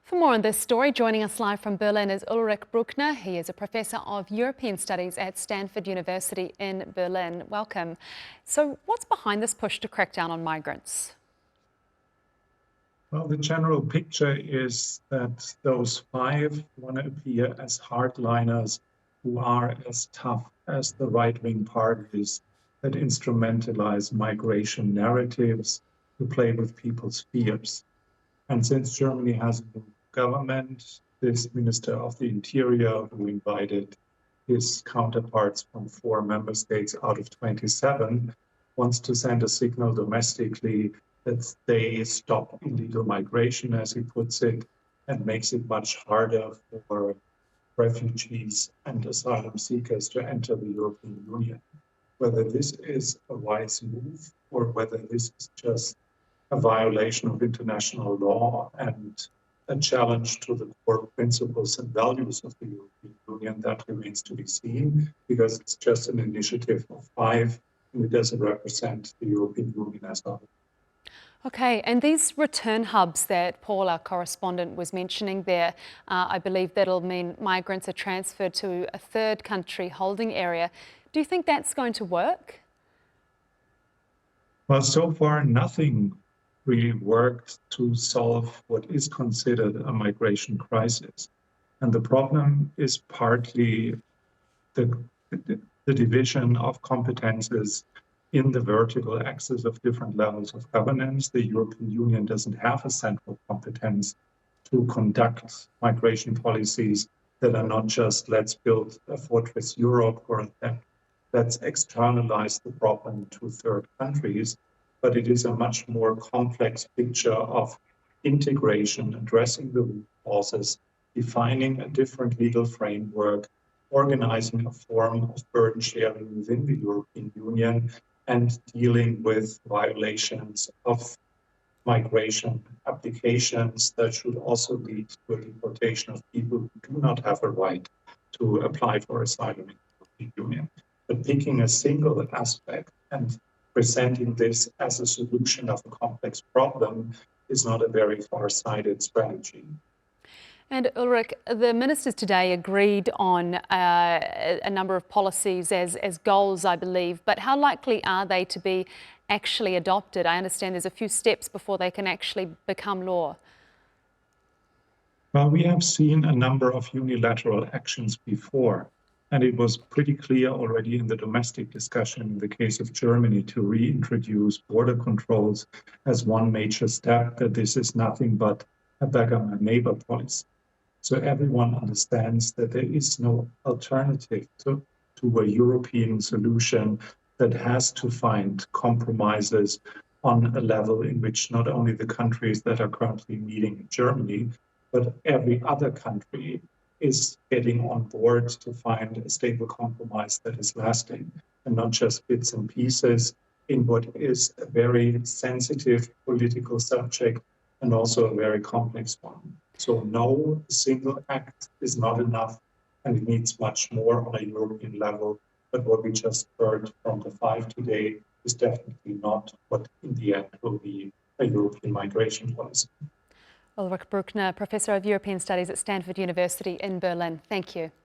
For more on this story, joining us live from Berlin is Ulrich Brueckner. He is a professor of European Studies at Stanford University in Berlin. Welcome. So what's behind this push to crack down on migrants? Well, the general picture is that those five want to appear as hardliners who are as tough as the right-wing parties that instrumentalize migration narratives to play with people's fears. And since Germany has a new government, this Minister of the Interior, who invited his counterparts from 4 member states out of 27, wants to send a signal domestically that they stop illegal migration, as he puts it, and makes it much harder for refugees and asylum seekers to enter the European Union. Whether this is a wise move or whether this is just a violation of international law and a challenge to the core principles and values of the European Union, that remains to be seen, because it's just an initiative of 5 and it doesn't represent the European Union as a whole. Okay, and these return hubs that Paul, our correspondent, was mentioning there, I believe that'll mean migrants are transferred to a third country holding area. Do you think that's going to work? Well, so far, nothing really worked to solve what is considered a migration crisis. And the problem is partly the division of competences in the vertical axis of different levels of governance. The European Union doesn't have a central competence to conduct migration policies that are not just let's build a fortress Europe or let's externalize the problem to third countries, but it is a much more complex picture of integration, addressing the root causes, defining a different legal framework, organizing a form of burden sharing within the European Union, and dealing with violations of migration applications that should also lead to a deportation of people who do not have a right to apply for asylum in the European Union. But picking a single aspect and presenting this as a solution of a complex problem is not a very far-sighted strategy. And Ulrich, the ministers today agreed on a number of policies as goals, I believe, but how likely are they to be actually adopted? I understand there's a few steps before they can actually become law. Well, we have seen a number of unilateral actions before, and it was pretty clear already in the domestic discussion in the case of Germany to reintroduce border controls as one major step, that this is nothing but a beggar my neighbor policy. So everyone understands that there is no alternative to a European solution that has to find compromises on a level in which not only the countries that are currently meeting in Germany, but every other country is getting on board to find a stable compromise that is lasting, and not just bits and pieces in what is a very sensitive political subject and also a very complex one. So no single act is not enough, and it needs much more on a European level. But what we just heard from the 5 today is definitely not what in the end will be a European migration policy. Ulrich Brueckner, Professor of European Studies at Stanford University in Berlin. Thank you.